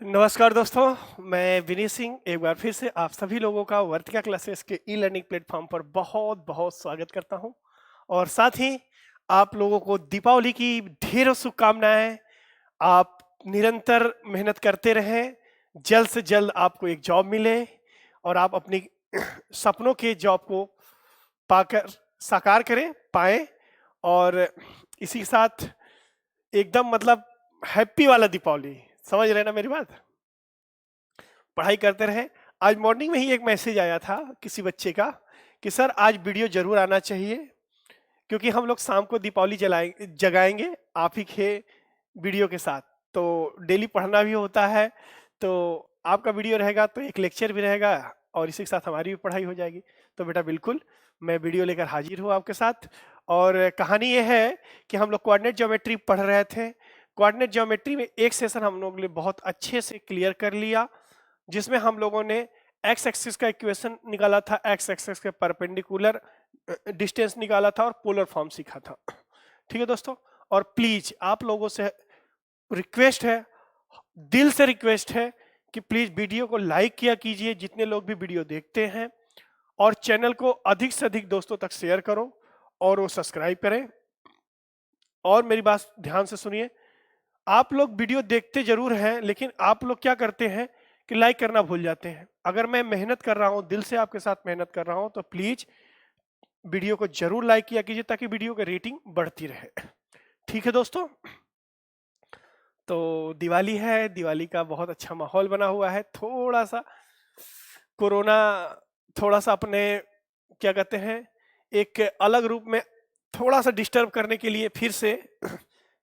नमस्कार दोस्तों, मैं विनय सिंह एक बार फिर से आप सभी लोगों का वर्तिका क्लासेस के ई लर्निंग प्लेटफॉर्म पर बहुत बहुत स्वागत करता हूं और साथ ही आप लोगों को दीपावली की ढेरों शुभकामनाएं। आप निरंतर मेहनत करते रहें, जल्द से जल्द आपको एक जॉब मिले और आप अपनी सपनों के जॉब को पाकर साकार करें पाएं। और इसी के साथ एकदम मतलब हैप्पी वाला दीपावली, समझ रहे हैं ना मेरी बात। पढ़ाई करते रहे। आज मॉर्निंग में ही एक मैसेज आया था किसी बच्चे का कि सर आज वीडियो जरूर आना चाहिए, क्योंकि हम लोग शाम को दीपावली जगाएंगे आप ही के वीडियो के साथ। तो डेली पढ़ना भी होता है, तो आपका वीडियो रहेगा तो एक लेक्चर भी रहेगा और इसी के साथ हमारी भी पढ़ाई हो जाएगी। तो बेटा बिल्कुल मैं वीडियो लेकर हाजिर हूँ आपके साथ। और कहानी ये है कि हम लोग कोऑर्डिनेट ज्योमेट्री पढ़ रहे थे। कोऑर्डिनेट ज्योमेट्री में एक सेशन हम लोग ने बहुत अच्छे से क्लियर कर लिया, जिसमें हम लोगों ने एक्स एक्सिस का इक्वेशन निकाला था, एक्स एक्सिस के परपेंडिकुलर डिस्टेंस निकाला था और पोलर फॉर्म सीखा था। ठीक है दोस्तों, और प्लीज आप लोगों से रिक्वेस्ट है, दिल से रिक्वेस्ट है कि प्लीज वीडियो को लाइक किया कीजिए जितने लोग भी वीडियो देखते हैं, और चैनल को अधिक से अधिक दोस्तों तक शेयर करो और वो सब्सक्राइब करें। और मेरी बात ध्यान से सुनिए, आप लोग वीडियो देखते जरूर हैं लेकिन आप लोग क्या करते हैं कि लाइक करना भूल जाते हैं। अगर मैं मेहनत कर रहा हूं, दिल से आपके साथ मेहनत कर रहा हूं, तो प्लीज वीडियो को जरूर लाइक किया कीजिए ताकि वीडियो की रेटिंग बढ़ती रहे। ठीक है दोस्तों, तो दिवाली है, दिवाली का बहुत अच्छा माहौल बना हुआ है। थोड़ा सा कोरोना थोड़ा सा अपने क्या कहते हैं एक अलग रूप में थोड़ा सा डिस्टर्ब करने के लिए फिर से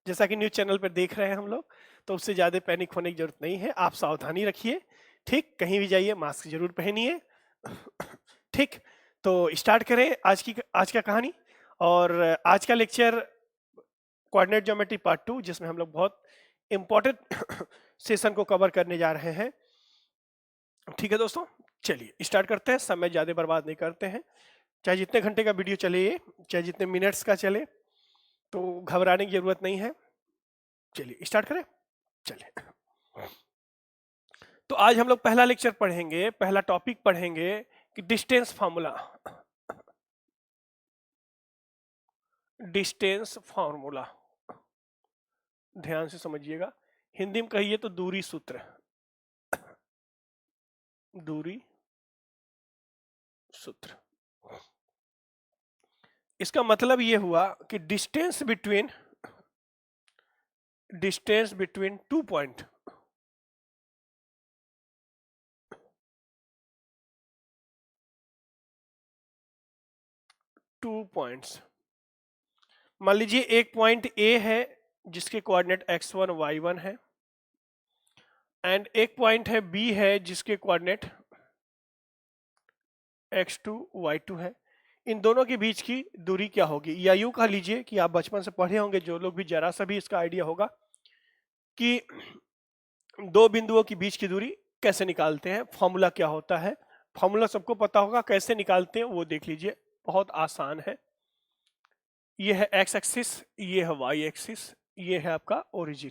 जैसा कि न्यूज चैनल पर देख रहे हैं हम लोग, तो उससे ज़्यादा पैनिक होने की जरूरत नहीं है। आप सावधानी रखिए, ठीक, कहीं भी जाइए मास्क जरूर पहनिए। ठीक, तो स्टार्ट करें आज का कहानी। और आज का लेक्चर कोऑर्डिनेट ज्योमेट्री पार्ट 2, जिसमें हम लोग बहुत इंपॉर्टेंट सेशन को कवर करने जा रहे हैं। ठीक है दोस्तों, चलिए स्टार्ट करते हैं। समय ज़्यादा बर्बाद नहीं करते हैं, चाहे जितने घंटे का वीडियो चले ये, चाहे जितने मिनट्स का चले, तो घबराने की जरूरत नहीं है। चलिए स्टार्ट करें। चलिए, तो आज हम लोग पहला लेक्चर पढ़ेंगे, पहला टॉपिक पढ़ेंगे कि डिस्टेंस फार्मूला। डिस्टेंस फार्मूला ध्यान से समझिएगा, हिंदी में कहिए तो दूरी सूत्र। दूरी सूत्र, इसका मतलब ये हुआ कि distance between two point, two points. मान लीजिए एक पॉइंट ए है जिसके कोऑर्डिनेट x1 y1 है, एंड एक पॉइंट है बी है जिसके कोऑर्डिनेट x2 y2 है। इन दोनों के बीच की दूरी क्या होगी, या यूं कह लीजिए कि आप बचपन से पढ़े होंगे, जो लोग भी जरा सा भी इसका आइडिया होगा कि दो बिंदुओं के बीच की दूरी कैसे निकालते हैं, फॉर्मूला क्या होता है। फॉर्मूला सबको पता होगा, कैसे निकालते हैं वो देख लीजिए, बहुत आसान है। ये है x एक्सिस, ये है y एक्सिस, ये है आपका ओरिजिन।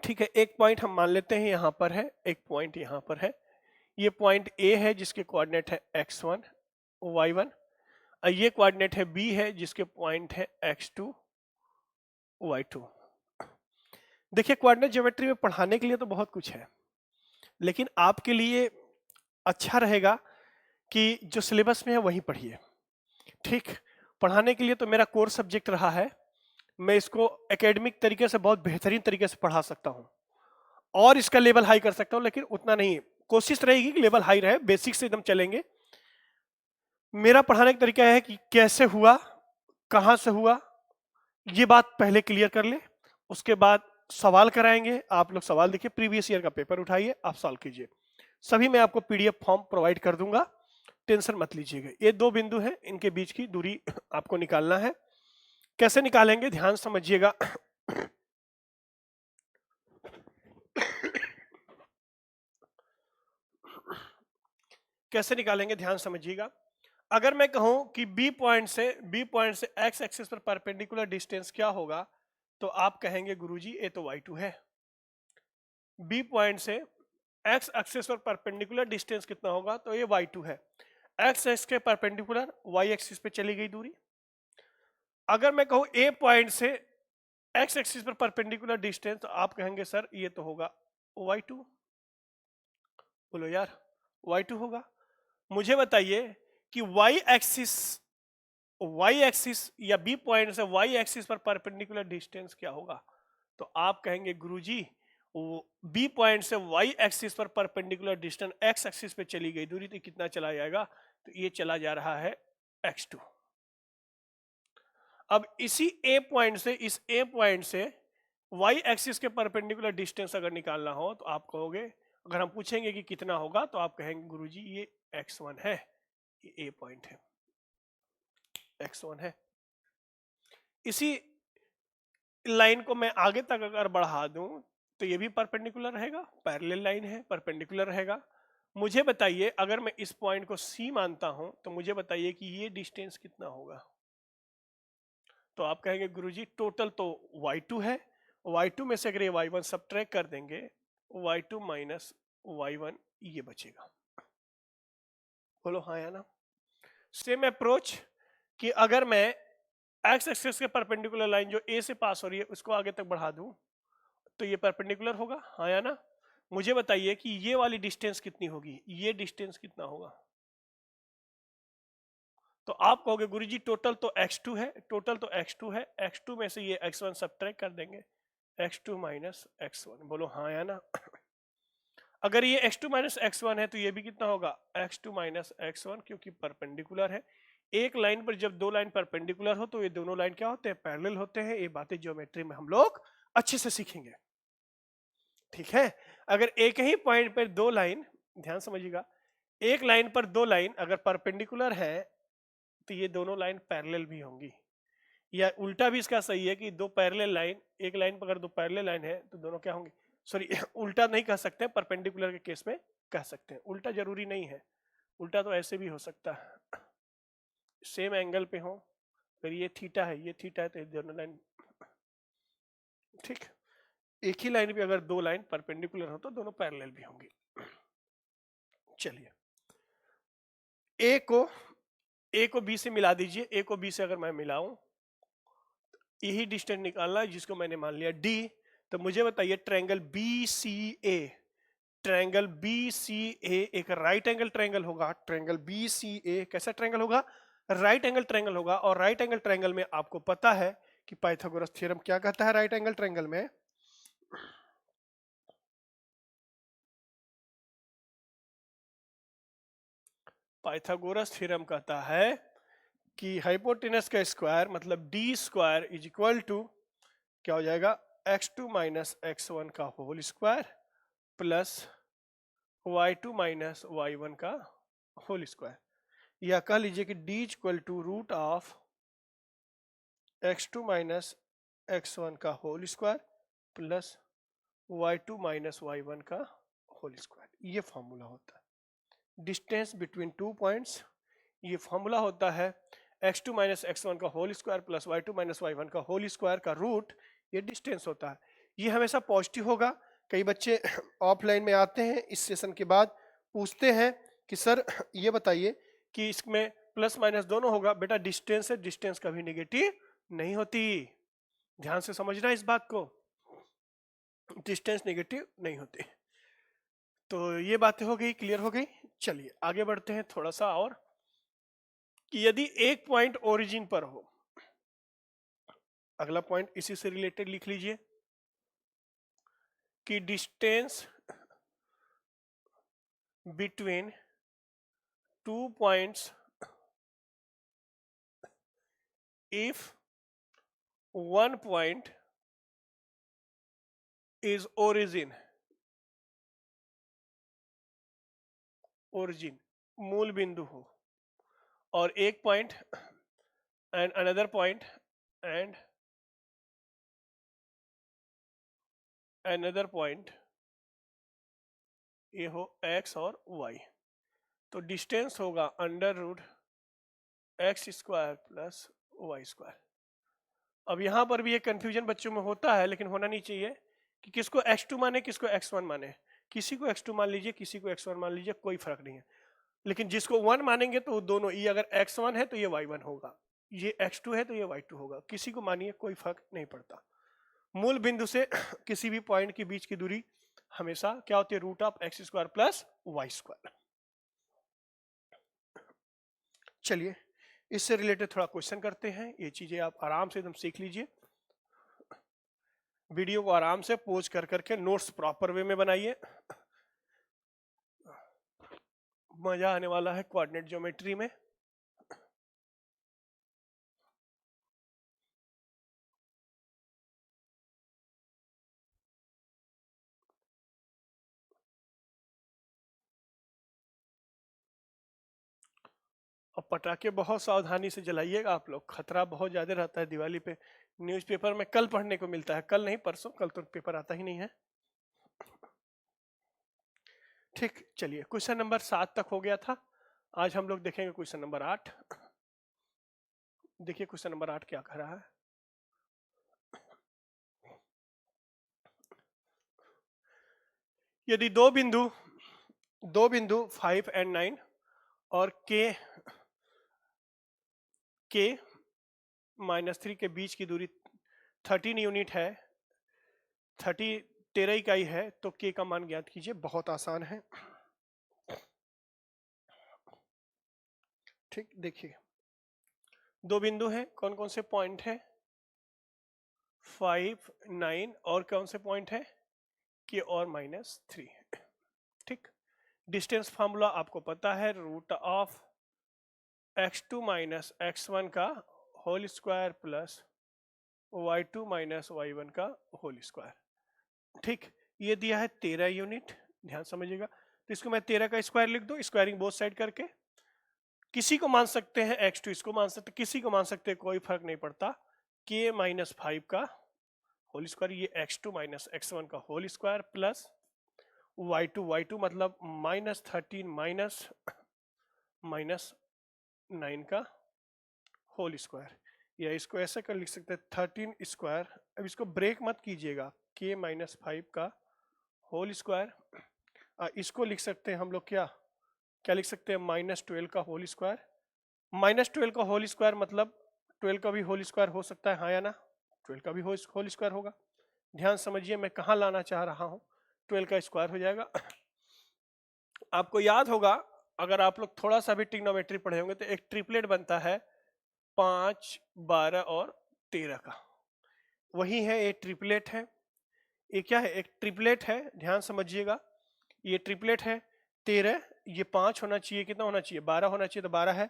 ठीक है, एक पॉइंट हम मान लेते हैं यहां पर है, एक पॉइंट यहां पर है। ये पॉइंट ए है जिसके कोऑर्डिनेट है x1 y1, और ये कोऑर्डिनेट है बी है जिसके पॉइंट है x2 y2। देखिए, कोऑर्डिनेट ज्योमेट्री में पढ़ाने के लिए तो बहुत कुछ है, लेकिन आपके लिए अच्छा रहेगा कि जो सिलेबस में है वही पढ़िए। ठीक, पढ़ाने के लिए तो मेरा कोर सब्जेक्ट रहा है, मैं इसको एकेडमिक तरीके से बहुत बेहतरीन तरीके से पढ़ा सकता हूँ और इसका लेवल हाई कर सकता हूँ, लेकिन उतना नहीं। कोशिश रहेगी कि लेवल हाई रहे, बेसिक से एकदम चलेंगे। मेरा पढ़ाने का तरीका है कि कैसे हुआ, कहाँ से हुआ, ये बात पहले क्लियर कर ले, उसके बाद सवाल कराएंगे। आप लोग सवाल देखिए, प्रीवियस ईयर का पेपर उठाइए, आप सॉल्व कीजिए। सभी मैं आपको पीडीएफ फॉर्म प्रोवाइड कर दूंगा, टेंशन मत लीजिएगा। ये दो बिंदु हैं, इनके बीच की दूरी आपको निकालना है। कैसे निकालेंगे ध्यान समझिएगा। कैसे निकालेंगे ध्यान समझिएगा। अगर मैं कहूं कि बी पॉइंट से एक्स एक्सिस पर परपेंडिकुलर डिस्टेंस क्या होगा, तो आप कहेंगे गुरुजी ये तो y2 है। बी पॉइंट से एक्स एक्सिस पर परपेंडिकुलर डिस्टेंस कितना होगा, तो ये y2 है। एक्स एक्सिस के परपेंडिकुलर y एक्सिस पे चली गई दूरी। अगर मैं कहूँ ए पॉइंट से एक्स एक्सिस पर परपेंडिकुलर डिस्टेंस, तो आप कहेंगे सर ये तो होगा y2। बोलो यार y2 होगा। मुझे बताइए कि y एक्सिस या बी पॉइंट से y एक्सिस पर परपेंडिकुलर डिस्टेंस क्या होगा, तो आप कहेंगे गुरुजी बी पॉइंट से y एक्सिस पर परपेंडिकुलर डिस्टेंस x एक्सिस पे चली गई दूरी, तो कितना चला जाएगा, तो ये चला जा रहा है x2। अब इसी a पॉइंट से इस a पॉइंट से y एक्सिस के परपेंडिकुलर डिस्टेंस अगर निकालना हो, तो आप कहोगे, अगर हम पूछेंगे कि कितना होगा, तो आप कहेंगे गुरुजी ये x1 है, ये a पॉइंट है, x1 है। इसी लाइन को मैं आगे तक अगर बढ़ा दूं, तो ये भी परपेंडिकुलर रहेगा, पैरेलल लाइन है, परपेंडिकुलर रहेगा। मुझे बताइए, अगर मैं इस पॉइंट को C मानता हूं, तो मुझे बताइए कि ये डिस्टेंस कितना होगा, तो आप कहेंगे गुरुजी टोटल तो y2 है, y2 में से अगर ये y1 सब्ट्रैक्ट कर देंगे, y2 माइनस y1 ये बचेगा। बोलो हाँ या ना। सेम अप्रोच कि अगर मैं एक्स एक्सिस के परपेंडिकुलर लाइन जो ए से पास हो रही है उसको आगे तक बढ़ा दूं, तो ये परपेंडिकुलर होगा, हाँ या ना। मुझे बताइए कि ये वाली डिस्टेंस कितनी होगी, ये डिस्टेंस कितना होगा, तो आप कहोगे गुरुजी टोटल तो x2 है, टोटल तो x2 है, x2 में से ये x1 सब्ट्रैक्ट कर देंगे, x2 माइनस x1। बोलो हाँ या ना। अगर ये x2 माइनस x1 है, तो ये भी कितना होगा, x2 माइनस x1, क्योंकि परपेंडिकुलर है। एक लाइन पर जब दो लाइन परपेंडिकुलर हो, तो ये दोनों लाइन क्या होते हैं, पैरेलल होते हैं। ये बातें ज्योमेट्री में हम लोग अच्छे से सीखेंगे, ठीक है। अगर एक ही पॉइंट पर दो लाइन, ध्यान समझिएगा, एक लाइन पर दो लाइन अगर परपेंडिकुलर है, तो ये दोनों लाइन पैरेलल भी होंगी। या उल्टा भी इसका सही है कि दो पैरेलल लाइन, एक लाइन पर अगर दो पैरेलल लाइन है, तो दोनों क्या होंगी, सॉरी उल्टा नहीं कह सकते, परपेंडिकुलर के केस में कह सकते हैं। उल्टा जरूरी नहीं है, उल्टा तो ऐसे भी हो सकता है, सेम एंगल पे हो, अगर ये थीटा है, ये थीटा है, तो दोनों लाइन, ठीक। एक ही लाइन पे अगर दो लाइन परपेंडिकुलर हो, तो दोनों पैरेलल भी होंगी। चलिए, ए को बी से मिला दीजिए। ए को बी से अगर मैं मिलाऊं, यही डिस्टेंस निकालना है जिसको मैंने मान लिया डी। तो मुझे बताइए ट्रायंगल BCA, ट्रायंगल BCA एक राइट एंगल ट्रायंगल होगा। ट्रायंगल BCA कैसा ट्रायंगल होगा, राइट एंगल ट्रायंगल होगा। और राइट एंगल ट्रायंगल में आपको पता है कि पाइथागोरस थ्योरम क्या कहता है, राइट एंगल ट्रायंगल में पाइथागोरस थ्योरम कहता है कि हाइपोटेनस का स्क्वायर मतलब D square is equal to क्या हो जाएगा, x2 माइनस x1 का whole square plus y2 minus y1 का होल स्क्वायर। या कह लीजिए कि d equal to root of x2 minus x1 का whole square plus y2 minus y1 का होल स्क्वायर। ये फॉर्मूला होता है डिस्टेंस बिटवीन टू पॉइंट्स। ये फॉर्मूला होता है x2 माइनस x1 का whole square plus y2 minus y1 का होल स्क्वायर का रूट, ये डिस्टेंस होता है। ये हमेशा पॉजिटिव होगा। कई बच्चे ऑफलाइन में आते हैं, इस सेशन के बाद पूछते हैं कि सर ये बताइए कि इसमें प्लस माइनस दोनों होगा। बेटा डिस्टेंस है, डिस्टेंस कभी नेगेटिव नहीं होती, ध्यान से समझना इस बात को, डिस्टेंस नेगेटिव नहीं होती। तो ये बातें हो गई, क्लियर हो गई। चलिए आगे बढ़ते हैं थोड़ा सा और, कि यदि एक पॉइंट ओरिजिन पर हो, अगला पॉइंट इसी से रिलेटेड लिख लीजिए कि distance between two points if one point is origin, origin मूल बिंदु हो, और एक point and another point and another point ये हो x और y, तो डिस्टेंस होगा under root x square plus y square. अब यहां पर भी एक कंफ्यूजन बच्चों में होता है, लेकिन होना नहीं चाहिए कि किसको x2 माने, किसको x1 माने। किसी को x2 मान लीजिए, किसी को x1 मान लीजिए, कोई फर्क नहीं है। लेकिन जिसको 1 मानेंगे तो दोनों, ये अगर x1 है तो ये y1 होगा, ये x2 है तो ये y2 होगा। किसी को मानिए, कोई फर्क नहीं पड़ता। मूल बिंदु से किसी भी पॉइंट के बीच की दूरी हमेशा क्या होती है, root of x square plus y square. चलिए इससे रिलेटेड थोड़ा क्वेश्चन करते हैं। ये चीजें आप आराम से एकदम सीख लीजिए। वीडियो को आराम से पोज कर करके नोट्स प्रॉपर वे में बनाइए, मजा आने वाला है कोऑर्डिनेट ज्योमेट्री में। और पटाखे बहुत सावधानी से जलाइएगा आप लोग, खतरा बहुत ज्यादा रहता है दिवाली पे। न्यूज़पेपर में कल पढ़ने को मिलता है, कल नहीं परसों, कल तो पेपर आता ही नहीं है। ठीक, चलिए क्वेश्चन नंबर 7 तक हो गया था। आज हम लोग देखेंगे क्वेश्चन नंबर 8। देखिए क्वेश्चन नंबर 8 क्या कह रहा है। यदि दो बिंदु 5 और 9 और k -3 के बीच की दूरी 13 यूनिट है, 13 इकाई है, तो k का मान ज्ञात कीजिए। बहुत आसान है। ठीक, देखिए दो बिंदु हैं, कौन कौन से पॉइंट है, 5, 9 और कौन से पॉइंट है, k और -3। ठीक, डिस्टेंस फार्मूला आपको पता है, root of x2 minus x1 का whole square plus y2 minus y1 का होल स्क्वायर। ठीक, ये दिया है 13 यूनिट, ध्यान समझिएगा। तो इसको मैं 13 का स्क्वायर लिख दूं, स्क्वायरिंग बोथ साइड करके। किसी को मान सकते हैं x2, इसको मान सकते, किसी को मान सकते हैं, कोई फर्क नहीं पड़ता। k -5 का होल स्क्वायर, ये x2 माइनस x1 का होल स्क्वायर प्लस y2 मतलब -13 माइनस 9 का होल स्क्वायर, या इसको ऐसे कर लिख सकते हैं 13 स्क्वायर। अब इसको ब्रेक मत कीजिएगा, k -5 का होल स्क्वायर। इसको लिख सकते हैं हम लोग, क्या क्या लिख सकते हैं, -12 का होल स्क्वायर। -12 का होल स्क्वायर मतलब 12 का भी होल स्क्वायर हो सकता है, हाँ या ना, 12 का भी होल स्क्वायर होगा। ध्यान समझिए मैं कहाँ लाना चाह रहा हूँ, 12 का स्क्वायर हो जाएगा। आपको याद होगा, अगर आप लोग थोड़ा सा भी ट्रिग्नोमेट्री पढ़े होंगे, तो एक ट्रिपलेट बनता है 5, 12 और 13 का, वही है ये ट्रिपलेट है। ये क्या है, एक ट्रिपलेट है, ध्यान समझिएगा। ये ट्रिपलेट है 13, ये 5 होना चाहिए, कितना होना चाहिए, 12 होना चाहिए, तो 12 है।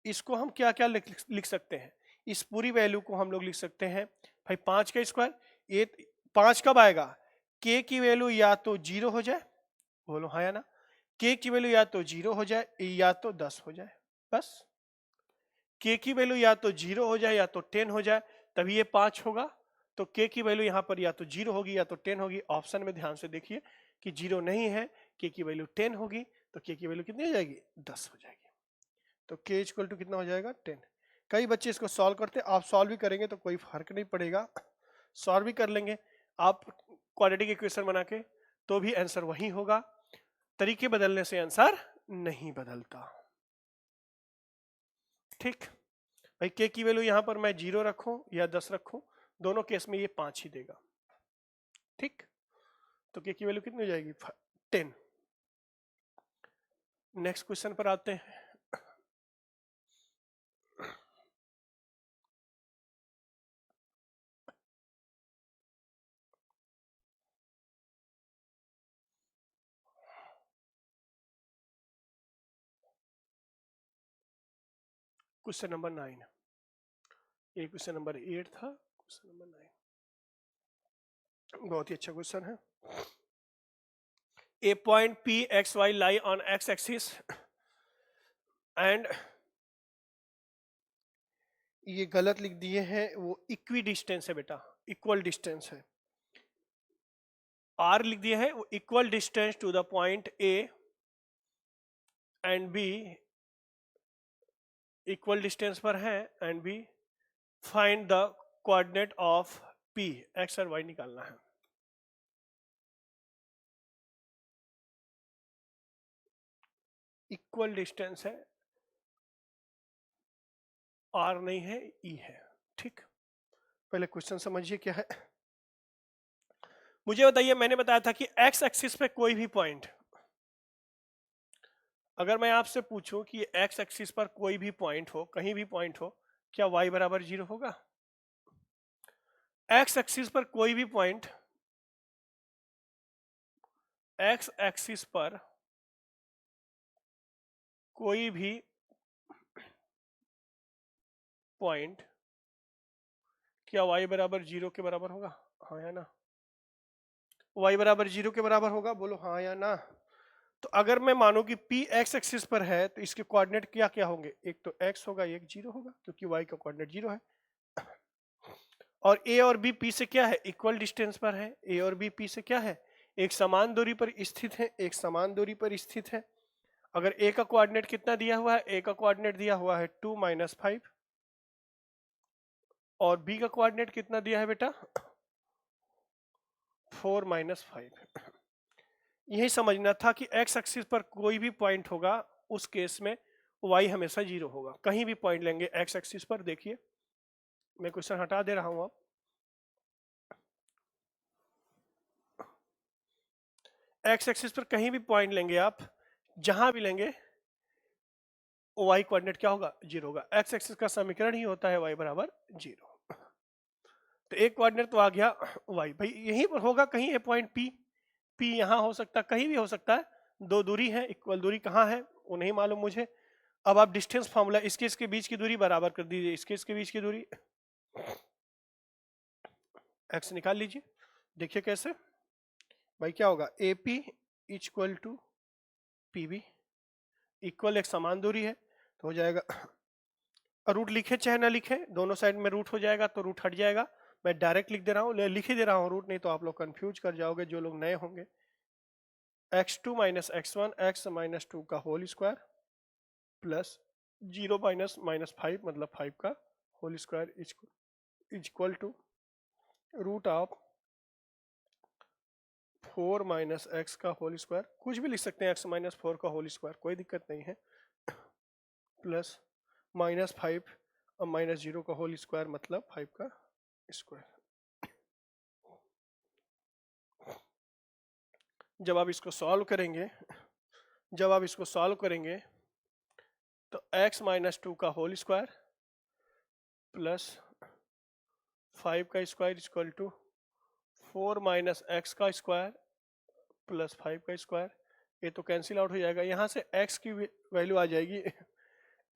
इसको हम क्या क्या लिख सकते हैं, इस पूरी वैल्यू को हम लोग लिख सकते हैं भाई 5 का स्क्वायर। ये 5 कब आएगा, k की वैल्यू या तो 0 हो जाए, बोलो हाँ या ना, k की वैल्यू या तो 0 हो जाए या तो 10 हो जाए, बस। k की वैल्यू या तो 0 हो जाए या तो 10 हो जाए, तभी ये 5 होगा। तो k की वैल्यू यहाँ पर या तो 0 होगी या तो 10 होगी। ऑप्शन में ध्यान से देखिए कि 0 नहीं है, k की वैल्यू 10 होगी, तो k की वैल्यू कितनी हो जाएगी, 10 हो जाएगी। तो k इक्वल टू कितना हो जाएगा, 10। कई बच्चे इसको सॉल्व करते हैं, आप सॉल्व भी करेंगे तो कोई फर्क नहीं पड़ेगा, सॉल्व भी कर लेंगे आप क्वाड्रेटिक इक्वेशन बना के, तो भी आंसर वही होगा। तरीके बदलने से आंसर नहीं बदलता। ठीक भाई, k की वैल्यू यहां पर मैं 0 रखूं या 10 रखूं, दोनों केस में ये 5 ही देगा। ठीक, तो k की वैल्यू कितनी हो जाएगी, 10। नेक्स्ट क्वेश्चन पर आते हैं। क्वेश्चन नंबर 9, ये क्वेश्चन नंबर 8 था, क्वेश्चन नंबर 9 बहुत ही अच्छा क्वेश्चन है। A point P x y lie on x axis and ये गलत लिख दिए हैं, वो इक्वी डिस्टेंस है बेटा, इक्वल डिस्टेंस है। R लिख दिया है, वो equal distance to the point A and B, equal distance पर है and B। Find the coordinate of P, x और y निकालना है। इक्वल डिस्टेंस है, आर नहीं है, ई है। ठीक, पहले क्वेश्चन समझिए क्या है। मुझे बताइए, मैंने बताया था कि एक्स एक्सिस पे कोई भी पॉइंट, अगर मैं आपसे पूछूं कि एक्स एक्सिस पर कोई भी पॉइंट हो, कहीं भी पॉइंट हो, क्या वाई बराबर 0 होगा? एक्स एक्सिस पर कोई भी पॉइंट, एक्स एक्सिस पर कोई भी पॉइंट क्या वाई बराबर 0 के बराबर होगा? हाँ या ना? वाई बराबर 0 के बराबर होगा, बोलो हाँ या ना। तो अगर मैं मानूं कि P एक्स एक्सिस पर है तो इसके कोऑर्डिनेट क्या क्या होंगे? एक तो x होगा, एक 0 होगा, क्योंकि y का कोऑर्डिनेट 0 है। और A और B P से क्या है? इक्वल डिस्टेंस पर है। A और B P से क्या है? एक समान दूरी पर स्थित है, एक समान दूरी पर स्थित है। अगर A का कोऑर्डिनेट कितना दिया हुआ है? A का कोऑर्डिनेट दिया हुआ है 2 - 5, और B का कोऑर्डिनेट कितना दिया है बेटा? 4 - 5। यही समझना था कि एक्स एक्सिस पर कोई भी पॉइंट होगा, उस केस में वाई हमेशा 0 होगा। कहीं भी पॉइंट लेंगे एक्स एक्सिस पर, देखिए मैं क्वेश्चन हटा दे रहा हूं। अब एक्स एक्सिस पर कहीं भी पॉइंट लेंगे आप, जहां भी लेंगे, वाई कोऑर्डिनेट क्या होगा? 0 होगा। एक्स एक्सिस का समीकरण ही होता है वाई बराबर 0। तो एक कोऑर्डिनेट तो आ गया वाई, भाई यहीं पर होगा कहीं, है पॉइंट पी। पी यहाँ हो सकता है, कहीं भी हो सकता है। दो दूरी है, इक्वल दूरी कहाँ है वो नहीं मालूम मुझे। अब आप डिस्टेंस फार्मूला, इसके इसके बीच की दूरी बराबर कर दीजिए, इसके इसके बीच की दूरी, एक्स निकाल लीजिए। देखिए कैसे, भाई क्या होगा? A P equal to P B, equal एक समान दूरी है तो हो जाएगा, रूट लिखे चाहे ना लिखे, दोनों साइड में रूट हो जाएगा तो रूट हट जाएगा। मैं डायरेक्ट लिख दे रहा हूँ, लिख ही दे रहा हूँ रूट, नहीं तो आप लोग कंफ्यूज कर जाओगे जो लोग नए होंगे। x2 - x1 x - 2 का होल स्क्वायर प्लस 0 - 5 मतलब 5 का whole square equal to root of 4 - x का होल स्क्वायर, कुछ भी लिख सकते हैं, x - 4 का होल स्क्वायर, कोई दिक्कत नहीं है, प्लस -5 और -0 का होल स्क्वायर मतलब 5 का स्क्वायर। जब आप इसको सॉल्व करेंगे, जब आप इसको सॉल्व करेंगे तो x - 2 का होल स्क्वायर प्लस 5 का स्क्वायर इक्वल टू 4 - x का स्क्वायर प्लस 5 का स्क्वायर। ये तो कैंसिल आउट हो जाएगा, यहाँ से x की वैल्यू आ जाएगी,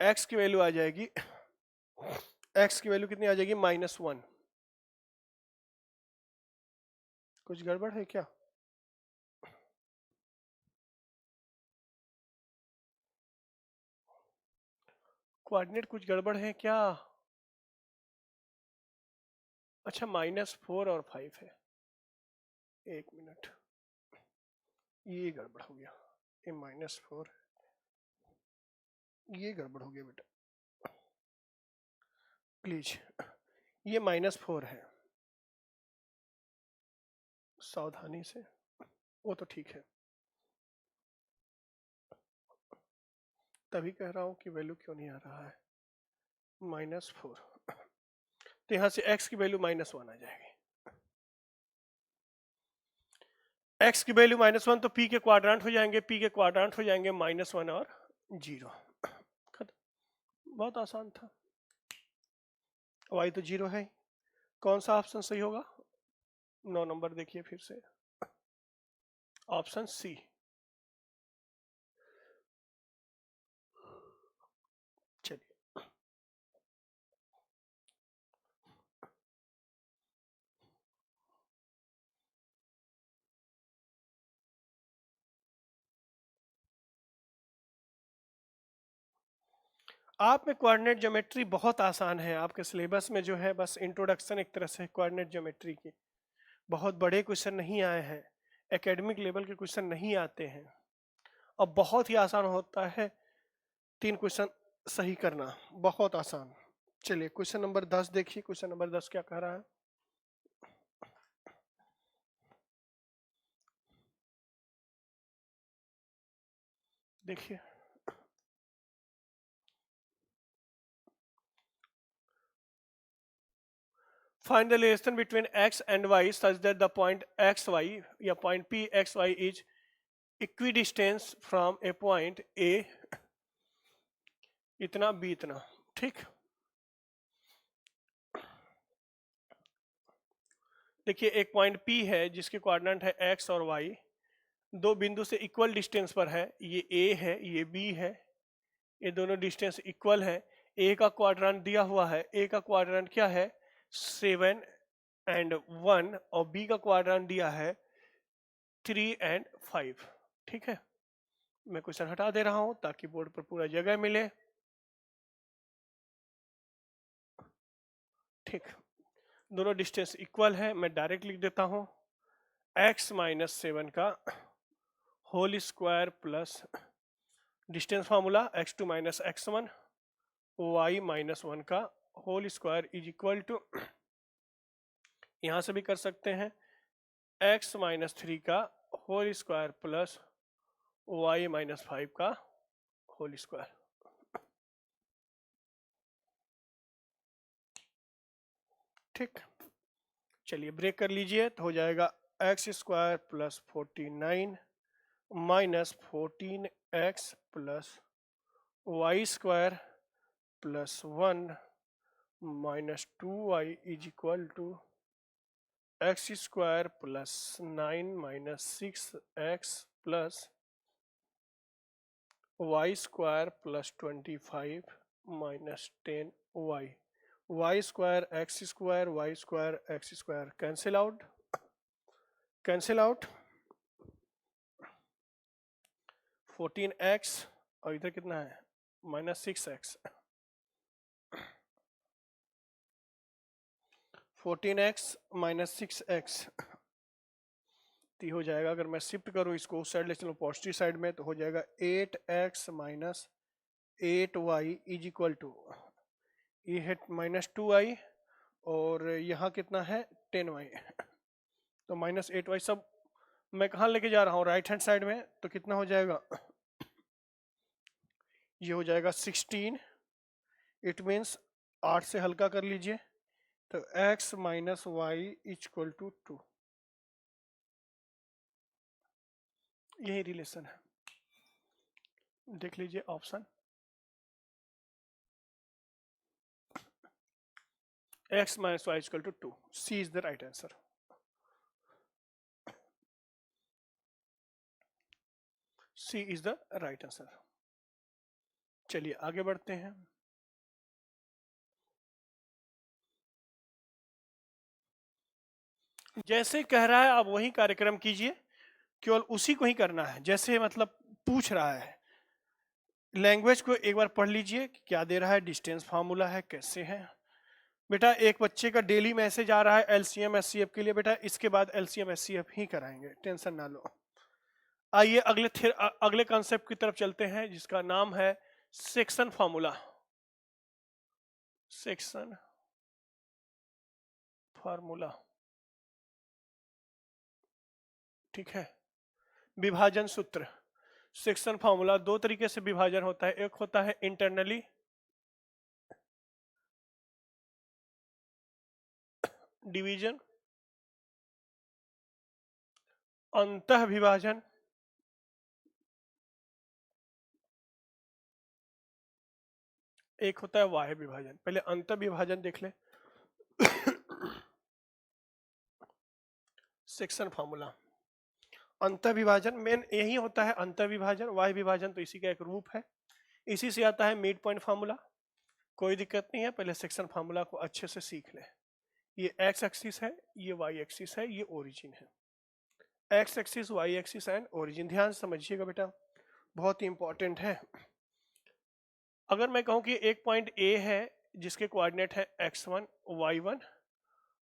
x की वैल्यू आ जाएगी, x की वैल्यू कितनी आ जाएगी? -1। कुछ गड़बड़ है क्या? कोऑर्डिनेट कुछ गड़बड़ है क्या? अच्छा, -4 और 5 है, एक मिनट, ये गड़बड़ हो गया, ये -4, ये गड़बड़ हो गया बेटा, प्लीज, ये -4 है, सावधानी से, वो तो ठीक है, तभी कह रहा हूं कि वैल्यू क्यों नहीं आ रहा है। -4, तो यहां से x की वैल्यू -1 आ जाएगी। x की वैल्यू -1 तो p के क्वाड्रेंट हो जाएंगे, p के क्वाड्रेंट हो जाएंगे -1 और 0। खत्म, बहुत आसान था। y तो 0 है, कौन सा ऑप्शन सही होगा? 9 नंबर देखिए फिर से, ऑप्शन सी। चलिए, आप में कोऑर्डिनेट ज्योमेट्री बहुत आसान है, आपके सिलेबस में जो है बस इंट्रोडक्शन एक तरह से कोऑर्डिनेट ज्योमेट्री की, बहुत बड़े क्वेश्चन नहीं आए हैं, एकेडमिक लेवल के क्वेश्चन नहीं आते हैं, अब बहुत ही आसान होता है 3 क्वेश्चन सही करना, बहुत आसान। चलिए क्वेश्चन नंबर 10 देखिए, क्वेश्चन नंबर 10 क्या कह रहा है? देखिए, Find the relation between x and y such that the point xy या point p xy is equidistant from a point a इतना b इतना, ठीक। देखिए एक पॉइंट p है जिसके कोऑर्डिनेट है x और y, दो बिंदु से इक्वल डिस्टेंस पर है, ये a है ये b है, ये दोनों डिस्टेंस इक्वल है। a का क्वाड्रेंट दिया हुआ है, a का क्वाड्रेंट क्या है 7 एंड 1 और b का क्वाड्रेंट दिया है 3 एंड 5, ठीक है। मैं क्वेश्चन हटा दे रहा हूं ताकि बोर्ड पर पूरा जगह मिले, ठीक। दोनों डिस्टेंस इक्वल है, मैं डायरेक्ट लिख देता हूं x माइनस 7 का whole square plus distance formula x2 minus x1 y minus 1 का whole square is equal to, यहां से भी कर सकते हैं x माइनस 3 का whole square plus y minus 5 का होल स्क्वायर, ठीक। चलिए ब्रेक कर लीजिए तो हो जाएगा x square plus 49 minus 14x plus y square plus 1 minus 2y is equal to x square plus 9 minus 6x plus y square plus 25 minus 10y, y square x square cancel out, cancel out 14x और इधर कितना है minus 6x, 14x minus 6x तो हो जाएगा, अगर मैं shift करूं इसको उस साइड ले चलो पॉजिटिव साइड में तो हो जाएगा 8x minus 8y is equal to, ये है माइनस 2y और यहाँ कितना है 10y, तो माइनस 8y सब मैं कहाँ लेके जा रहा हूँ राइट हैंड साइड में, तो कितना हो जाएगा ये हो जाएगा 16, इट मीन्स 8 से हल्का कर लीजिए तो x minus y equal to 2, यही रिलेशन है, देख लीजिए option x minus y equal to 2, C is the right answer. C is the right answer. चलिए आगे बढ़ते हैं। जैसे कह रहा है आप वही कार्यक्रम कीजिए, केवल उसी को ही करना है, जैसे मतलब पूछ रहा है। लैंग्वेज को एक बार पढ़ लीजिए क्या दे रहा है, डिस्टेंस फार्मूला है, कैसे है। बेटा एक बच्चे का डेली मैसेज आ रहा है एलसीएम एचसीएफ के लिए, बेटा इसके बाद एलसीएम एचसीएफ ही कराएंगे, टेंशन ना लो। आइए अगले कॉन्सेप्ट की तरफ चलते हैं जिसका नाम है सेक्शन फार्मूला। सेक्शन फार्मूला, ठीक है। विभाजन सूत्र, सेक्शन फार्मूला दो तरीके से विभाजन होता है, एक होता है इंटरनली डिवीजन, अंतः विभाजन, एक होता है बाह्य विभाजन। पहले अंतः विभाजन देख ले। सेक्शन फार्मूला, अंतः विभाजन मेन यही होता है, अंतः विभाजन। बाह्य विभाजन तो इसी का एक रूप है, इसी से आता है मिड पॉइंट फार्मूला। कोई दिक्कत नहीं है, पहले सेक्शन फार्मूला को अच्छे से सीख ले। ये एक्स एक्सिस है, ये वाई एक्सिस है, ये ओरिजिन है। X axis, y axis and origin, ध्यान समझिएगा बेटा, बहुत ही इंपॉर्टेंट है। अगर मैं कहूं कि एक पॉइंट ए है जिसके कोऑर्डिनेट है x1 y1,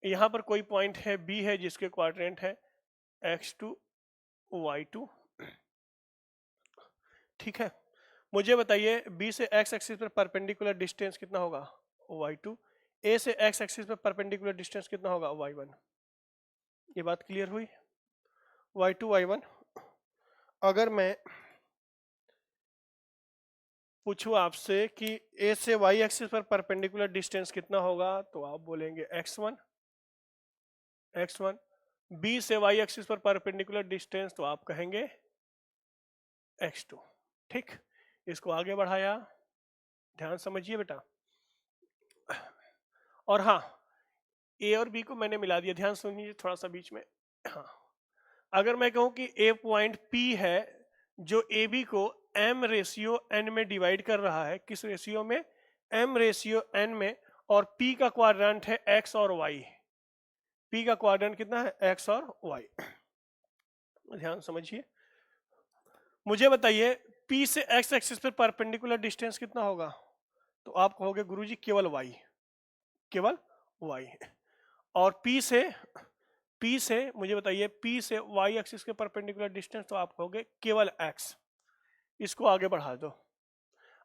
यहां पर कोई पॉइंट है बी है जिसके कोऑर्डिनेट है x2 y2, ठीक है। मुझे बताइए बी से x एक्सिस पर परपेंडिकुलर डिस्टेंस कितना होगा y2, ए से x एक्सिस पर परपेंडिकुलर डिस्टेंस कितना होगा y1। ये बात क्लियर हुई, y2 y1। अगर मैं पूछूं आपसे कि ए से वाई एक्सिस पर परपेंडिकुलर डिस्टेंस कितना होगा तो आप बोलेंगे x1, x1, बी से y एक्सिस पर परपेंडिकुलर डिस्टेंस तो आप कहेंगे x2। ठीक, इसको आगे बढ़ाया, ध्यान समझिए बेटा। और हाँ, ए और बी को मैंने मिला दिया, ध्यान सुनिए थोड़ा सा बीच में। हाँ, अगर मैं कहूं कि ए पॉइंट पी है जो ए बी को m रेशियो n में डिवाइड कर रहा है, किस रेशियो में, m रेशियो n में, और p का क्वाड्रेंट है x और y, p का क्वाड्रेंट कितना है, x और y। ध्यान समझिए, मुझे बताइए p से x एक्सिस पर परपेंडिकुलर डिस्टेंस कितना होगा, तो आप कहोगे गुरुजी केवल y, केवल y। और P से मुझे बताइए P से y एक्सिस के परपेंडिकुलर डिस्टेंस तो आप कहोगे केवल x। इसको आगे बढ़ा दो।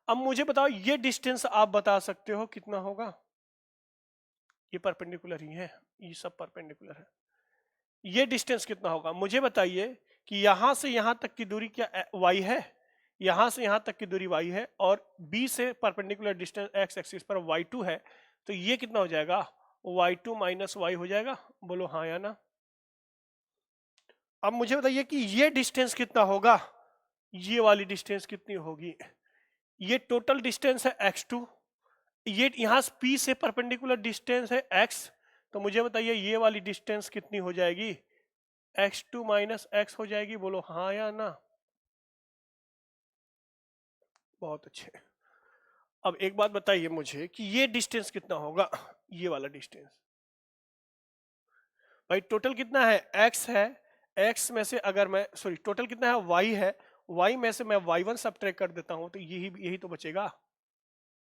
अब मुझे बताओ ये डिस्टेंस आप बता सकते हो कितना होगा, ये परपेंडिकुलर ही है, ये सब परपेंडिकुलर है, ये डिस्टेंस कितना होगा मुझे बताइए कि यहां से यहां तक की दूरी क्या y है, यहां से यहां तक की दूरी y है, और B से परपेंडिकुलर डिस्टेंस x एक्सिस पर y2 है, तो ये कितना हो जाएगा, y2 माइनस y हो जाएगा, बोलो हाँ या ना। अब मुझे बताइए कि ये डिस्टेंस कितना होगा, ये वाली डिस्टेंस कितनी होगी, ये टोटल डिस्टेंस है x2, ये यहां P से परपेंडिकुलर डिस्टेंस है x, तो मुझे बताइए ये वाली डिस्टेंस कितनी हो जाएगी, x2 माइनस x हो जाएगी, बोलो हाँ या ना। बहुत अच्छे। अब एक बात बताइए मुझे कि ये डिस्टेंस कितना होगा, ये वाला डिस्टेंस, भाई टोटल कितना है, x है, x में से अगर मैं सॉरी टोटल कितना है, y है, y में से मैं y1 सब्ट्रैक्ट कर देता हूं तो यही तो बचेगा।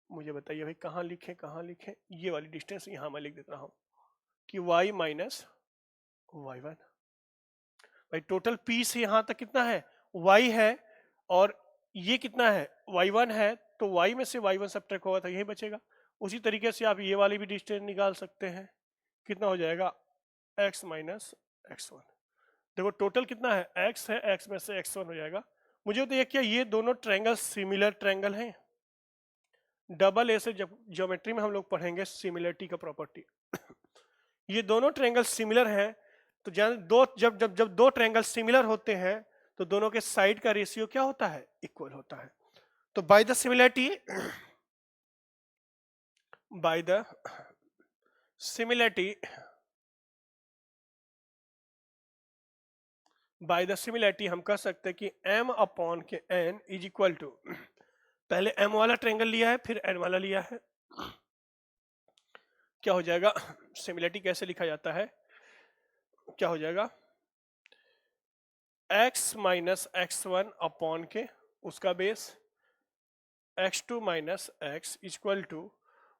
मुझे बताइए भाई कहाँ लिखें, ये वाली डिस्टेंस यहां मैं लिख देता हूं कि y माइनस y1। भाई टोटल p से यहां तक कितना है, y है, और ये कितना है, y1 है, तो y में से y1 सब्ट्रैक्ट होगा तो यही बचेगा। उसी तरीके से आप ये वाली भी डिस्टेंस निकाल सकते हैं, कितना हो जाएगा, x माइनस x1। देखो टोटल कितना है, x है, x में से x1 हो जाएगा। मुझे तो ये क्या, ये दोनों ट्रायंगल सिमिलर ट्रायंगल हैं, डबल ए से जब ज्योमेट्री में हम लोग पढ़ेंगे सिमिलरिटी का प्रॉपर्टी, ये दोनों ट्रायंगल सिमिलर हैं, तो जब दो ट्रायंगल सिमिलर होते हैं तो दोनों के साइड का रेशियो क्या होता है, इक्वल होता है। तो बाय द सिमिलरिटी हम कह सकते हैं कि m अपॉन के n इज इक्वल टू, पहले m वाला ट्रायंगल लिया है फिर n वाला लिया है, क्या हो जाएगा, सिमिलरिटी कैसे लिखा जाता है, क्या हो जाएगा, x माइनस x1 अपॉन के उसका base, x2 minus x equal to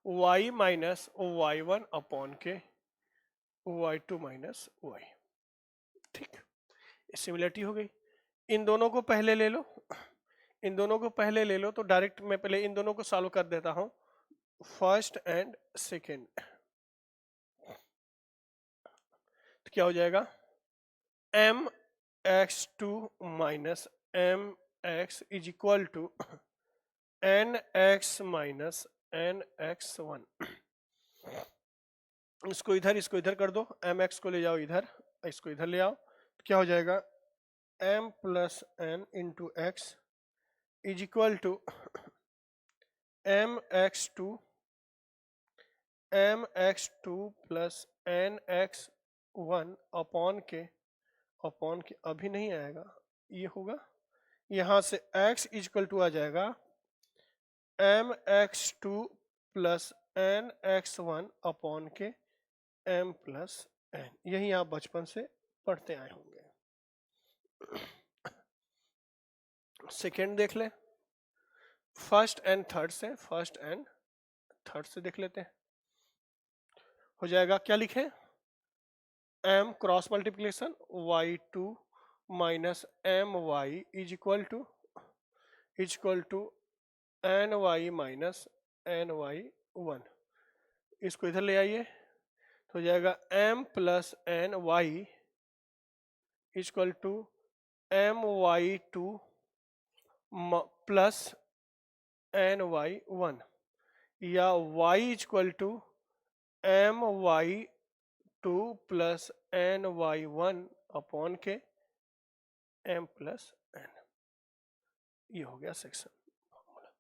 y minus y1 upon के y2 माइनस y। ठीक, सिमिलरिटी हो गई। इन दोनों को पहले ले लो, इन दोनों को पहले ले लो, तो डायरेक्ट मैं पहले इन दोनों को सॉल्व कर देता हूं, फर्स्ट एंड सेकेंड, तो क्या हो जाएगा, m x2 minus m x is equal to n x minus n x1। इसको इधर कर दो, m x को ले जाओ इधर, इसको इधर ले आओ, तो क्या हो जाएगा, m plus n into x is equal to m x2 plus n x1 upon के अभी नहीं आएगा, ये होगा, यहां से x इक्वल टू आ जाएगा m x2 plus n x1 upon के m प्लस n। यही आप बचपन से पढ़ते आए होंगे। सेकेंड देख ले, फर्स्ट एंड थर्ड से देख लेते हैं, हो जाएगा, क्या लिखे, m cross multiplication y2 minus my is equal to ny minus ny1। इसको इधर ले आइए, तो हो जाएगा m plus n y equal to my2 plus ny1, या y equal to my2 two plus n y one upon के m plus n. ये हो गया सेक्शन फॉर्मूला,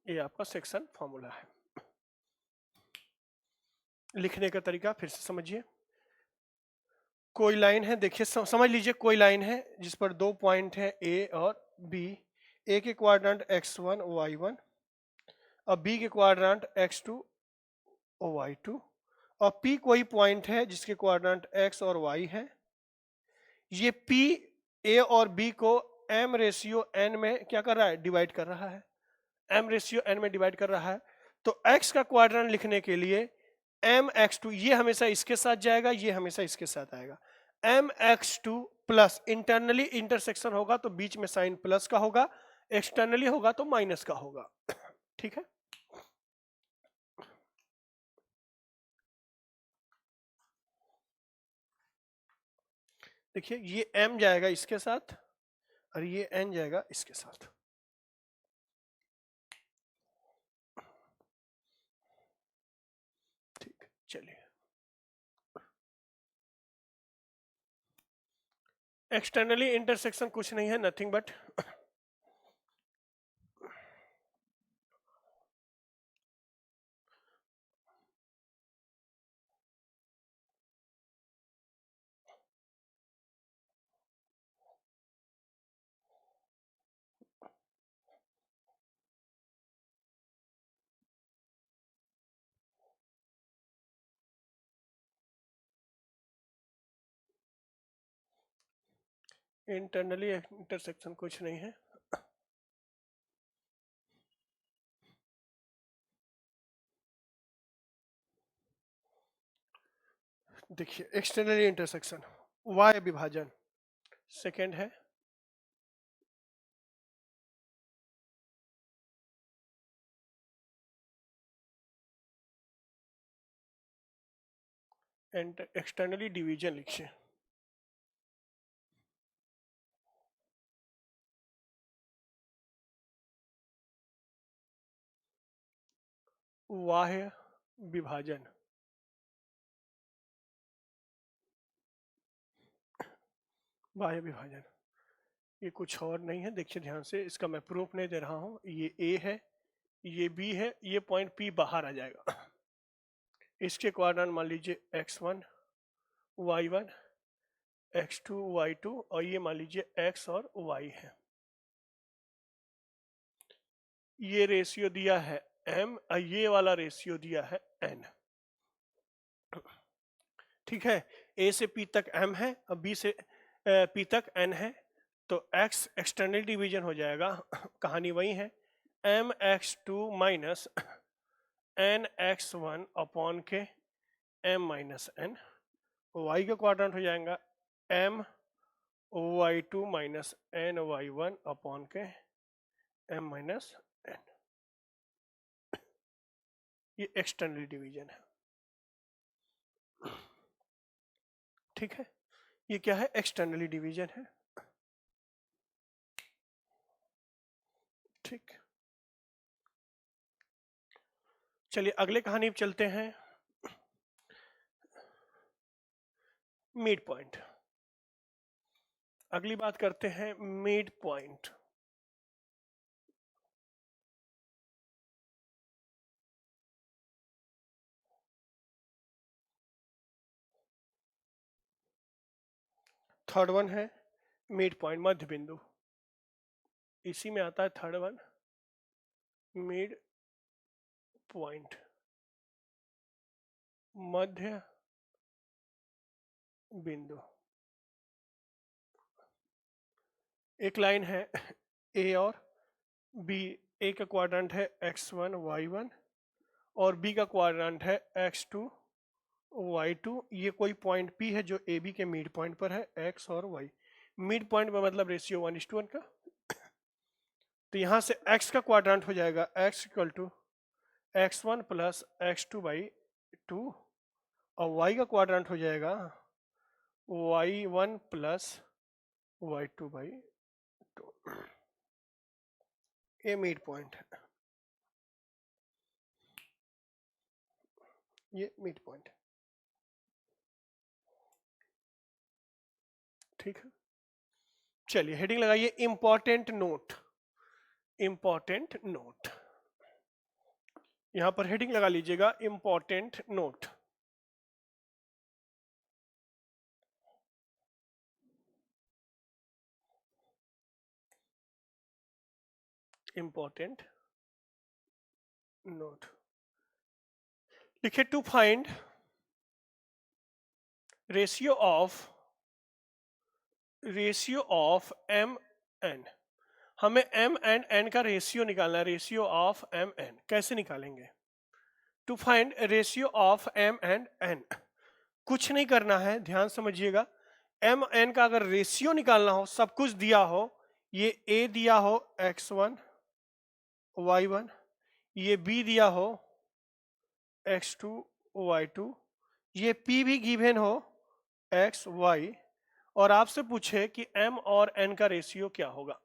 ये आपका सेक्शन फॉर्मूला है। लिखने का तरीका फिर से समझिए। कोई लाइन है, देखिए समझ लीजिए, कोई लाइन है जिस पर दो पॉइंट है ए और बी। ए के क्वाड्रेंट x1 y1 और बी के क्वाड्रेंट x2 और y2, और P कोई पॉइंट है जिसके क्वाड्रेंट x और y है। ये P A और B को m रेशियो n में क्या कर रहा है, डिवाइड कर रहा है, m रेशियो n में डिवाइड कर रहा है। तो x का क्वाड्रेंट लिखने के लिए mx2, ये हमेशा इसके साथ जाएगा, ये हमेशा इसके साथ आएगा। mx2 प्लस, इंटरनली इंटरसेक्शन होगा तो बीच में साइन प्लस का होगा, एक्सटर्नली होगा तो माइनस का होगा। ठीक है, देखिए ये m जाएगा इसके साथ और ये n जाएगा इसके साथ। ठीक, चलिए एक्सटर्नली इंटरसेक्शन कुछ नहीं है, नथिंग बट इंटरनली इंटरसेक्शन कुछ नहीं है। देखिए एक्सटर्नली इंटरसेक्शन y विभाजन, सेकेंड है एक्सटर्नली डिवीजन लिखिए। बाह्य विभाजन, बाह्य विभाजन ये कुछ और नहीं है, देखिए ध्यान से, इसका मैं प्रूफ नहीं दे रहा हूं। ये A है, ये B है, ये पॉइंट P बाहर आ जाएगा। इसके क्वाड्रेंट मान लीजिए x1 y1 x2 y2 और ये मान लीजिए x और y है। ये रेशियो दिया है m और ये वाला रेशियो दिया है n। ठीक है, A से P तक m है और B से P तक n है, तो x एक्सटर्नल डिवीजन हो जाएगा। कहानी वही है, mx2 माइनस nx1 अपॉन के m माइनस n। y का क्वाड्रेंट हो जाएगा m y2 minus n y1 upon के m माइनस n। ये एक्सटर्नल डिवीजन है। ठीक है, ये क्या है, एक्सटर्नली डिवीजन है। ठीक, चलिए अगले कहानी पे चलते हैं। मिड पॉइंट, अगली बात करते हैं मिड पॉइंट। थर्ड वन है मिड पॉइंट, मध्य बिंदु, इसी में आता है थर्ड वन, मिड पॉइंट, मध्य बिंदु। एक लाइन है ए और बी, ए का क्वाड्रेंट है x1 y1 और बी का क्वाड्रेंट है x2 y2। ये कोई पॉइंट P है जो ए बी के मिड पॉइंट पर है, x और y। मिड पॉइंट में मतलब रेशियो 1:1 का। तो यहां से x का क्वाड्रेंट हो जाएगा x equal to x1 plus x2/2 और y का क्वाड्रेंट हो जाएगा y1 प्लस y2/2। ये मिड पॉइंट है। ये मिड पॉइंट, ठीक है। चलिए हेडिंग लगाइए इंपॉर्टेंट नोट, इंपॉर्टेंट नोट, यहां पर हेडिंग लगा लीजिएगा इंपॉर्टेंट नोट। इंपॉर्टेंट नोट लिखिए to find ratio of m n, हमें एम एंड एन का रेशियो निकालना है, रेशियो ऑफ एम एन कैसे निकालेंगे? To find ratio of m and n, कुछ नहीं करना है, ध्यान समझिएगा। एम एन का अगर रेशियो निकालना हो, सब कुछ दिया हो, ये ए दिया हो x1 y1, ये बी दिया हो x2 y2, ये p भी गिवन हो x y, और आपसे पूछे कि m और n का रेशियो क्या होगा।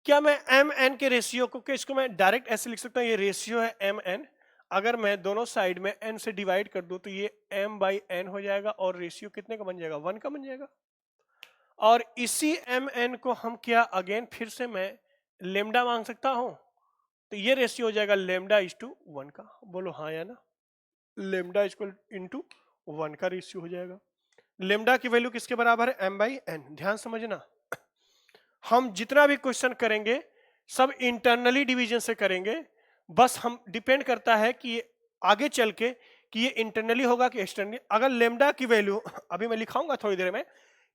क्या मैं एम एन के रेशियो को, इसको मैं डायरेक्ट ऐसे लिख सकता हूं, ये रेशियो है एम एन, अगर मैं दोनों साइड में n से डिवाइड कर दूं तो ये m बाई एन हो जाएगा, और रेशियो कितने का बन जाएगा? 1 का बन जाएगा। और इसी एम एन को हम क्या अगेन फिर से मैं लेमडा मांग सकता हूं, तो ये रेशियो हो जाएगा लेमडा इज टू 1 का। बोलो हाँ या ना? लेमडा इक्वल इंटू 1 का रेशियो हो जाएगा। लेमडा की वैल्यू किसके बराबर है? m by n. ध्यान समझना, हम जितना भी क्वेश्चन करेंगे सब इंटरनली डिवीजन से करेंगे, बस हम डिपेंड करता है कि आगे चल के कि ये इंटरनली होगा कि एक्सटर्नली। अगर लेमडा की वैल्यू अभी मैं लिखाऊंगा थोड़ी देर में,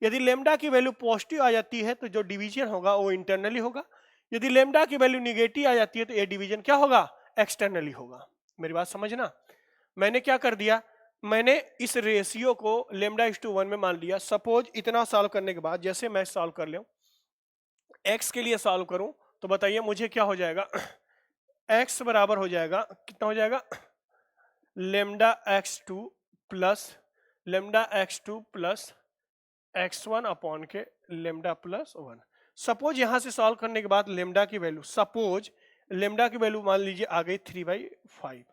यदि लेमडा की वैल्यू पॉजिटिव आ जाती है तो जो डिवीजन होगा वो इंटरनली होगा, यदि लेमडा की वैल्यू निगेटिव आ जाती है तो ये डिवीजन क्या होगा? एक्सटर्नली होगा। मेरी बात समझना, मैंने क्या कर दिया, मैंने इस रेशियो को लेमडा इज टू 1 में मान लिया। सपोज इतना सॉल्व करने के बाद, जैसे मैं सॉल्व कर लूं, x के लिए सॉल्व करूं तो बताइए मुझे क्या हो जाएगा? x बराबर हो जाएगा, कितना हो जाएगा? Lambda x2 plus lambda x2 plus x1 upon के लेमडा प्लस 1। सपोज यहां से सॉल्व करने के बाद लेमडा की वैल्यू, सपोज लेमडा की वैल्यू मान लीजिए आ गई 3/5,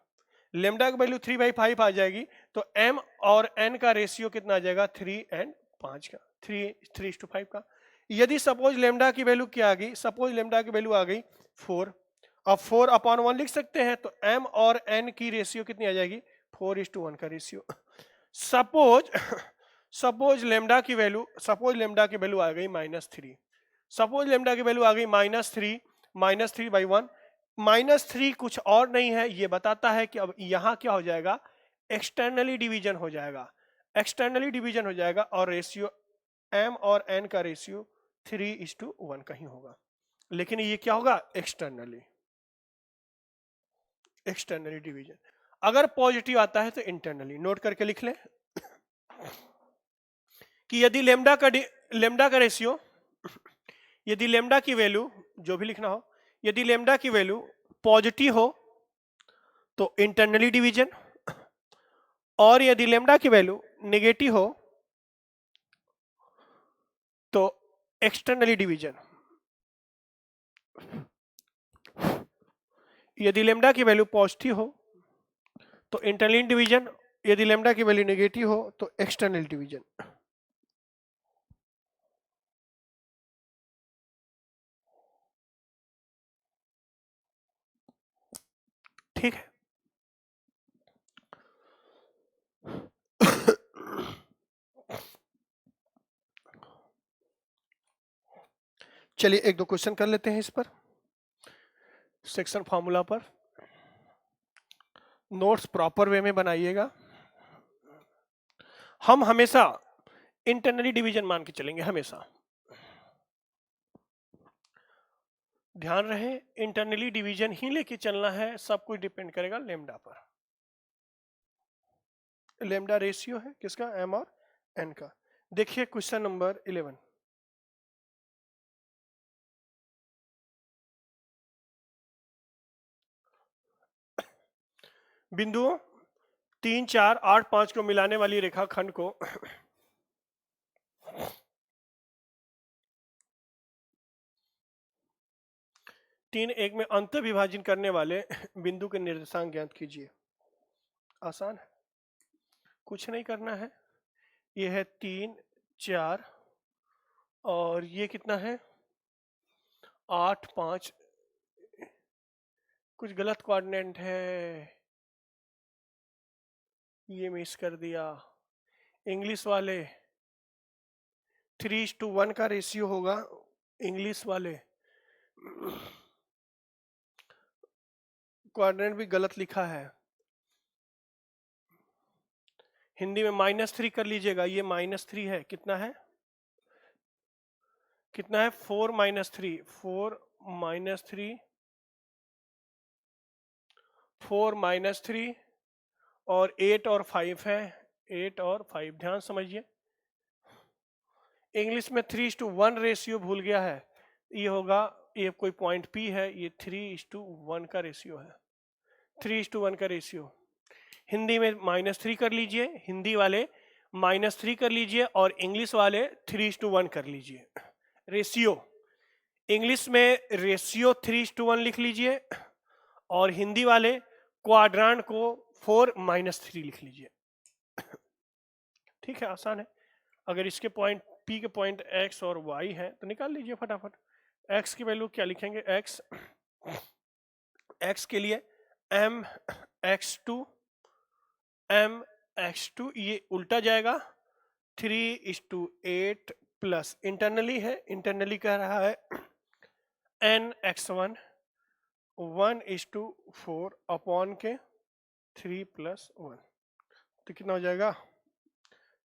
लेमडा की वैल्यू 3/5 आ जाएगी, तो m और n का रेशियो कितना आ जाएगा? 3 और 5 का, 3:5 का। यदि सपोज लेमडा की वैल्यू क्या आ गई? सपोज लेमडा की वैल्यू आ गई 4, अब 4/1 लिख सकते हैं, तो m और n की रेशियो कितनी आ जाएगी? 4:1 का रेशियो। सपोज सपोज लेमडा की वैल्यू आ गई -3, सपोज लेमडा की वैल्यू आ गई -3/1, -3 कुछ और नहीं है, ये बताता है कि अब यहां क्या हो जाएगा? एक्सटर्नली डिवीजन हो जाएगा, एक्सटर्नली डिवीजन हो जाएगा, और रेशियो m और n का रेशियो 3:1 का ही होगा। लेकिन ये क्या होगा? Externally, externally division. अगर पॉजिटिव आता है तो इंटरनली। नोट करके लिख लें कि यदि लेमडा का रेशियो, यदि लेमडा की वैल्यू, जो भी लिखना हो, यदि लेमडा की वैल्यू पॉजिटिव हो तो इंटरनली डिवीजन, और यदि लेमडा की वैल्यू नेगेटिव हो तो एक्सटर्नली डिवीजन। यदि लेमडा की वैल्यू पॉजिटिव हो तो इंटरनली डिवीजन, यदि लेमडा की वैल्यू नेगेटिव हो तो एक्सटर्नल डिवीजन। ठीक है। चलिए एक दो क्वेश्चन कर लेते हैं इस पर, सेक्शन फॉर्मूला पर। नोट्स प्रॉपर वे में बनाइएगा, हम हमेशा इंटरनली डिवीजन मान के चलेंगे, हमेशा ध्यान रहे इंटरनली डिवीजन ही लेके चलना है, सब कुछ डिपेंड करेगा लेमडा पर। लेमडा रेशियो है किसका? m और n का। देखिए क्वेश्चन नंबर 11, बिंदुओं 3, 4, 8, 5 को मिलाने वाली रेखाखंड को 3, 1 में अंत विभाजन करने वाले बिंदु के निर्देशांक ज्ञात कीजिए। आसान है, कुछ नहीं करना है। ये है 3 4 और ये कितना है 8 5, कुछ गलत कोऑर्डिनेट है, ये मिस कर दिया। इंग्लिश वाले 3:1 का रेशियो होगा, इंग्लिश वाले कोऑर्डिनेट भी गलत लिखा है। हिंदी में -3 कर लीजिएगा, ये -3 है, कितना है, कितना है 4 - 3, 4 - 3, 4 - 3 और 8 और 5 है, 8 और 5, ध्यान समझिए। इंग्लिश में 3:1 रेशियो भूल गया है, ये होगा, ये कोई पॉइंट P है, ये 3:1 का रेशियो है, 3:1 का रेशियो। हिंदी में -3 कर लीजिए, हिंदी वाले -3 कर लीजिए और इंग्लिश वाले 3:1 कर लीजिए रेशियो। इंग्लिश में रेशियो 3:1 लिख लीजिए और हिंदी वाले क्वाड्रांट को 4 - 3 लिख लीजिए। ठीक है, आसान है। अगर इसके पॉइंट P के पॉइंट X और Y है तो निकाल लीजिए फटाफट। X की वैल्यू क्या लिखेंगे, X के लिए mx2, mx2 ये उल्टा जाएगा, 3:8 प्लस इंटरनली है, इंटरनली कह रहा है nx1 1:4 अपॉन के 3 + 1, तो कितना हो जाएगा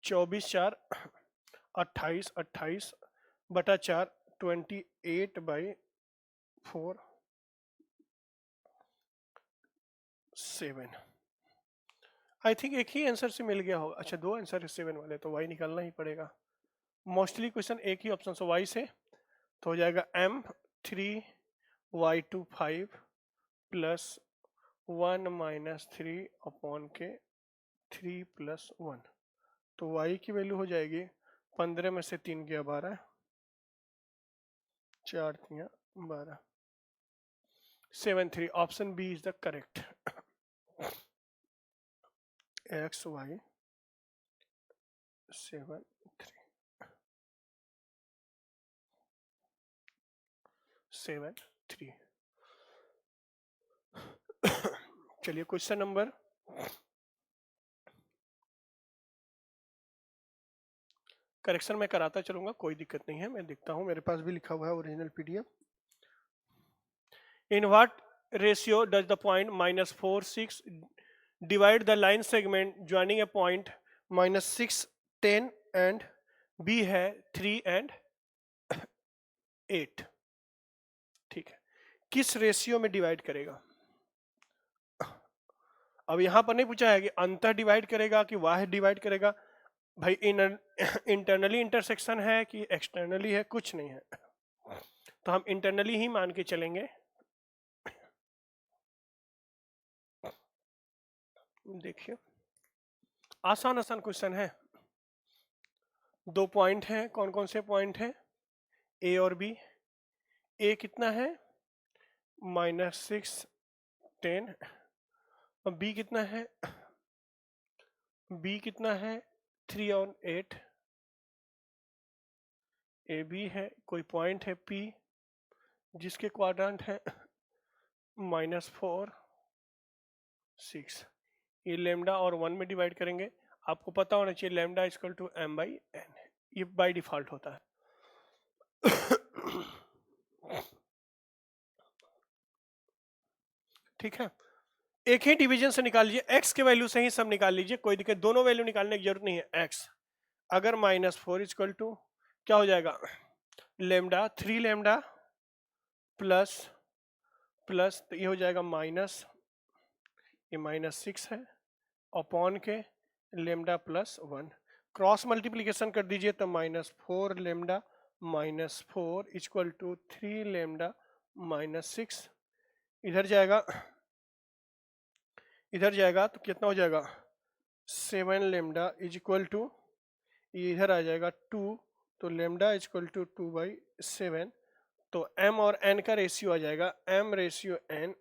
24 4 28, 28 बटा 4 28/4 7। आई थिंक एक ही आंसर से मिल गया होगा, अच्छा 2 आंसर है 7 वाले, तो y निकालना ही पड़ेगा। मोस्टली क्वेश्चन एक ही ऑप्शन से y से, तो हो जाएगा m3y2 5 प्लस 1 - 3 अपॉन के 3 + 1, तो y की वैल्यू हो जाएगी 15 में से 3 गया 12, 4 3 12, 7 3, option B is the correct. x y 7 3 7 3। चलिए क्वेश्चन नंबर, करेक्शन मैं कराता चलूंगा, कोई दिक्कत नहीं है, मैं देखता हूं, मेरे पास भी लिखा हुआ है original PDF। In what ratio does the point -4 6 divide the line segment joining A point -6 10 and B है 3 and 8। ठीक है, किस रेशियो में डिवाइड करेगा। अब यहां पर नहीं पूछा है कि अंतर डिवाइड करेगा कि वाह डिवाइड करेगा, भाई इंटरनली इंटरसेक्शन है कि एक्सटर्नली है, कुछ नहीं है, तो हम इंटरनली ही मान के चलेंगे। देखिए आसान आसान क्वेश्चन है, 2 पॉइंट हैं, कौन कौन से पॉइंट हैं, A और B। A कितना है -6 10 और B कितना है, B कितना है 3 और 8। AB है, कोई पॉइंट है P जिसके क्वाड्रेंट है -4 6, ये लेमडा और 1 में डिवाइड करेंगे। आपको पता होना चाहिए लेमडा = m/n, ये बाय डिफॉल्ट होता है। ठीक है, एक ही डिवीजन से निकाल लीजिए, x के वैल्यू से ही सब निकाल लीजिए, कोई दिक्कत, दोनों वैल्यू निकालने की जरूरत नहीं है। x अगर -4 = क्या हो जाएगा, लेमडा 3 लेमडा प्लस तो ये हो जाएगा माइनस, ये -6 है अपॉन के लेमडा +1, क्रॉस मल्टीप्लीकेशन कर दीजिए तो -4 लेमडा -4 = 3 लेमडा -6, इधर जाएगा तो कितना हो जाएगा 7 लेमडा = ये इधर आ जाएगा 2, तो लेमडा = 2/7, तो m और n का रेशियो आ जाएगा m/n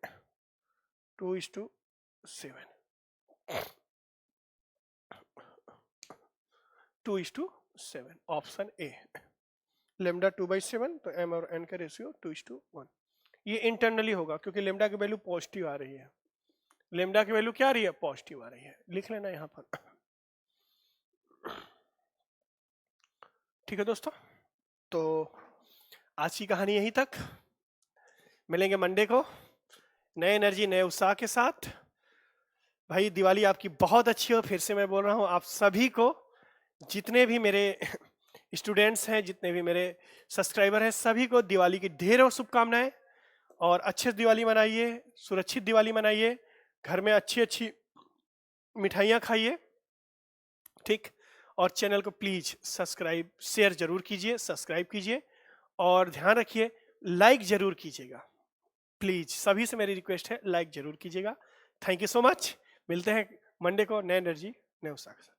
2:7। 2:7, option A. लेमडा 2/7, तो m और n का रेशियो 2:1। ये इंटरनली होगा क्योंकि लेमडा की वैल्यू पॉजिटिव आ रही है। लेमडा की वैल्यू क्या आ रही है? पॉजिटिव आ रही है। लिख लेना यहां पर। ठीक है दोस्तों, तो आज की कहानी यहीं तक। मिलेंगे मंडे को नए एनर्जी नए उत्साह के साथ। भाई दिवाली आपकी बहुत अच्छी हो। फिर से मैं बोल रहा हूँ आप सभी को, जितने भी मेरे स्टूडेंट्स हैं, जितने भी मेरे सब्सक्राइबर हैं, सभी को दिवाली की ढेरों शुभकामनाएं। और अच्छे से दिवाली मनाइए, सुरक्षित दिवाली मनाइए, घर में अच्छी अच्छी मिठाइयाँ खाइए, ठीक। और चैनल को प्लीज सब्सक्राइब शेयर जरूर कीजिए, सब्सक्राइब कीजिए, और ध्यान रखिए लाइक जरूर कीजिएगा। प्लीज सभी से मेरी रिक्वेस्ट है, लाइक जरूर कीजिएगा। Thank you so much. मिलते हैं मंडे को नए एनर्जी नए उत्साह के साथ।